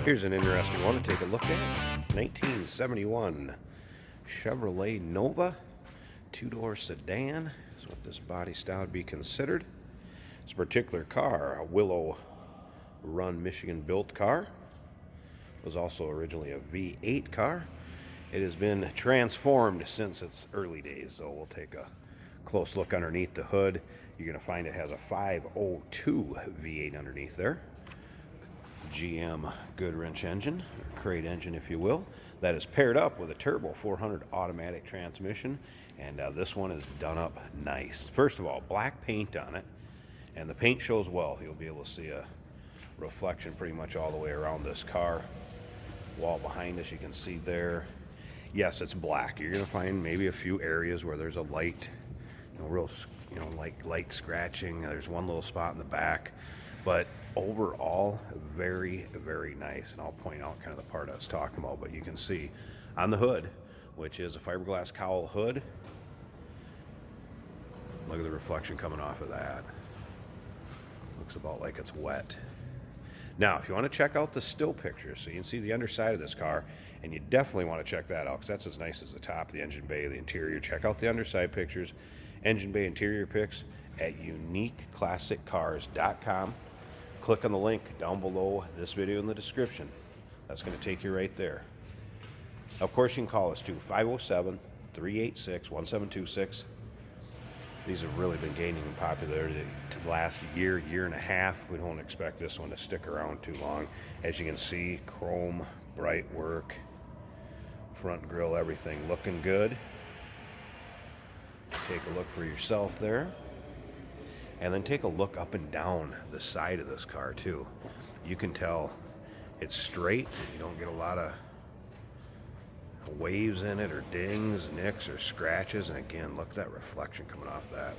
Here's an interesting one to take a look at. 1971 Chevrolet Nova, two-door sedan is what this body style would be considered. This particular car, a Willow Run, Michigan built car, was also originally a V8 car. It has been transformed since its early days, so we'll take a close look underneath the hood. You're going to find it has a 502 V8 underneath there. GM Goodwrench engine, or crate engine if you will, that is paired up with a turbo 400 automatic transmission, and this one is done up nice. First of all, black paint on it, and the paint shows well. You'll be able to see a reflection pretty much all the way around this car. Wall behind us, you can see there. Yes, it's black. You're going to find maybe a few areas where there's a light, like light scratching. There's one little spot in the back, but overall, very, very nice. And I'll point out kind of the part I was talking about, but you can see on the hood, which is a fiberglass cowl hood, look at the reflection coming off of that. Looks about like it's wet. Now, if you want to check out the still pictures, so you can see the underside of this car, and you definitely want to check that out because that's as nice as the top, the engine bay, the interior. Check out the underside pictures, engine bay interior pics at uniqueclassiccars.com. Click on the link down below this video in the description. That's going to take you right there. Of course, you can call us too, 507-386-1726. These have really been gaining in popularity to the last year, year and a half. We don't expect this one to stick around too long. As you can see, chrome, bright work, front grille, everything looking good. Take a look for yourself there. And then take a look up and down the side of this car too. You can tell it's straight. You don't get a lot of waves in it or dings, nicks, or scratches. And again, look at that reflection coming off that.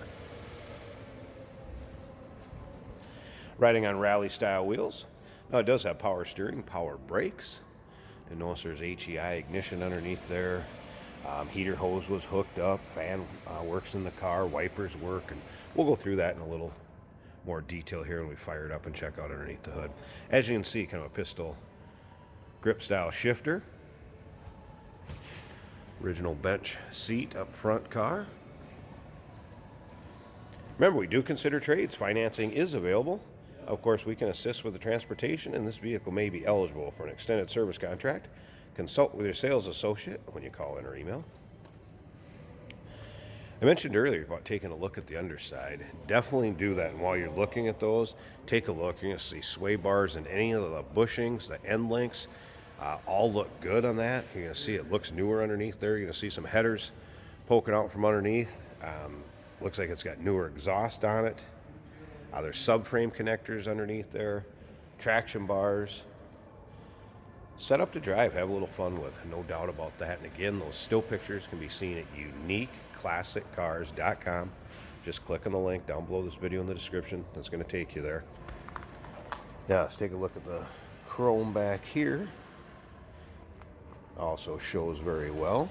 Riding on rally style wheels. Now it does have power steering, power brakes. And notice there's HEI ignition underneath there. Heater hose was hooked up, fan works in the car, wipers work, and we'll go through that in a little more detail here when we fire it up and check out underneath the hood. As you can see, kind of a pistol grip style shifter. Original bench seat up front car. Remember, we do consider trades. Financing is available. Of course, we can assist with the transportation, and this vehicle may be eligible for an extended service contract. Consult with your sales associate when you call in or email. I mentioned earlier about taking a look at the underside. Definitely do that, and while you're looking at those, take a look. You're going to see sway bars and any of the bushings, the end links, all look good on that. You're going to see it looks newer underneath there. You're going to see some headers poking out from underneath. Looks like it's got newer exhaust on it. There's subframe connectors underneath there, traction bars. Set up to drive, have a little fun with, no doubt about that. And again, those still pictures can be seen at uniqueclassiccars.com. Just click on the link down below this video in the description. That's going to take you there. Now let's take a look at the chrome back here. Also shows very well.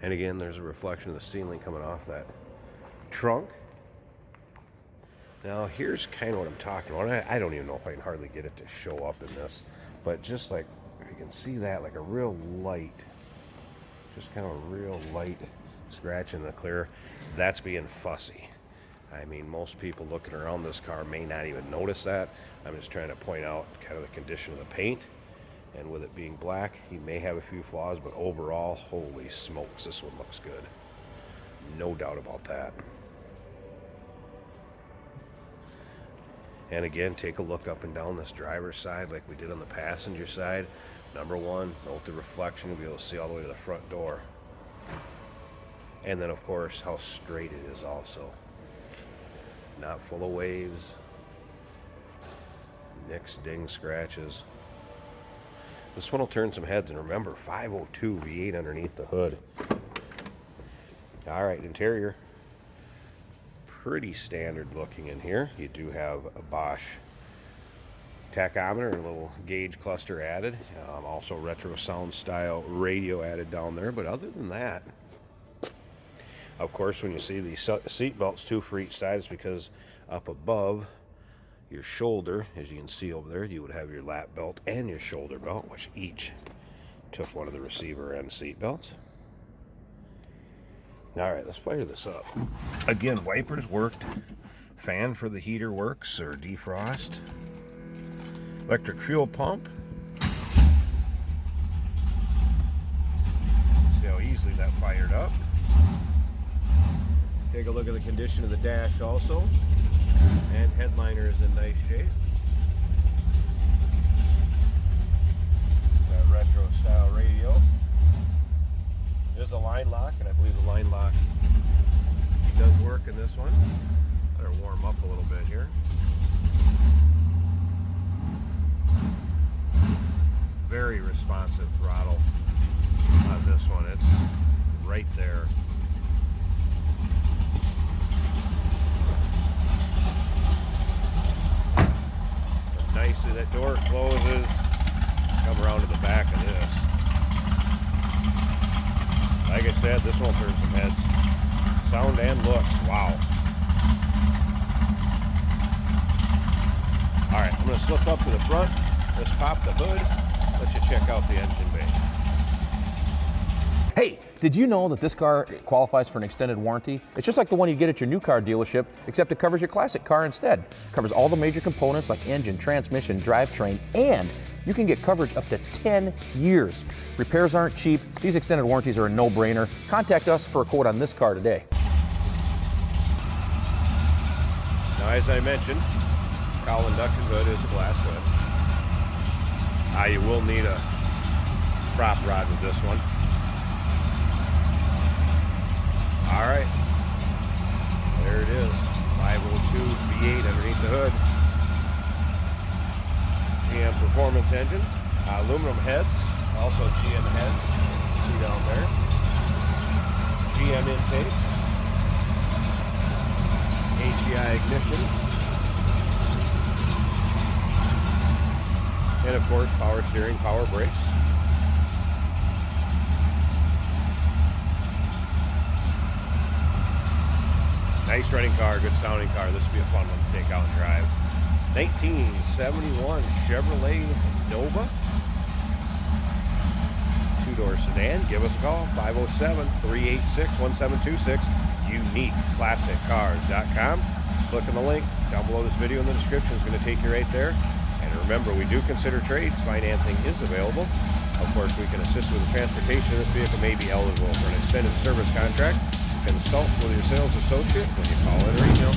And again, there's a reflection of the ceiling coming off that trunk. Now here's kind of what I'm talking about. I don't even know if I can hardly get it to show up in this, but just like, if you can see that, like a real light, just kind of a real light scratch in the clear, that's being fussy. I mean, most people looking around this car may not even notice that. I'm just trying to point out kind of the condition of the paint, and with it being black, you may have a few flaws, but overall, holy smokes, this one looks good. No doubt about that. And again, take a look up and down this driver's side like we did on the passenger side. Number one, note the reflection. You'll be able to see all the way to the front door. And then, of course, how straight it is also. Not full of waves, nicks, dings, scratches. This one will turn some heads, and remember, 502 V8 underneath the hood. All right, interior. Pretty standard looking in here. You do have a Bosch tachometer and a little gauge cluster added. Also retro sound style radio added down there. But other than that, of course, when you see these seat belts, two for each side, it's because up above your shoulder, as you can see over there, you would have your lap belt and your shoulder belt, which each took one of the receiver end seat belts. All right, let's fire this up. Again, wipers worked. Fan for the heater works, or defrost. Electric fuel pump. See how easily that fired up. Take a look at the condition of the dash also. And headliner is in nice shape. That retro style radio. There's a line lock, and I believe the line lock does work in this one. Better warm up a little bit here. Very responsive throttle on this one. It's right there. Nicely, that door closes. Come around to the back of this. Like I said, this one turns some heads. Sound and looks. Wow. Alright, I'm going to slip up to the front. Let's pop the hood. Let you check out the engine bay. Hey, did you know that this car qualifies for an extended warranty? It's just like the one you get at your new car dealership, except it covers your classic car instead. It covers all the major components like engine, transmission, drivetrain, and you can get coverage up to 10 years. Repairs aren't cheap. These extended warranties are a no-brainer. Contact us for a quote on this car today. Now, as I mentioned, cowl induction hood is a glass hood. You will need a prop rod with this one. All right, there it is, 502 V8 underneath the hood. GM Performance engine, aluminum heads, also GM heads, see down there. GM intake, HEI ignition, and of course power steering, power brakes. Nice running car, good sounding car. This will be a fun one to take out and drive. 1971 Chevrolet Nova. Two-door sedan. Give us a call, 507-386-1726. UniqueClassicCars.com. Click on the link down below this video in the description. It's going to take you right there. And remember, we do consider trades. Financing is available. Of course, we can assist with the transportation. This vehicle may be eligible for an extended service contract. Consult with your sales associate when you call in or email.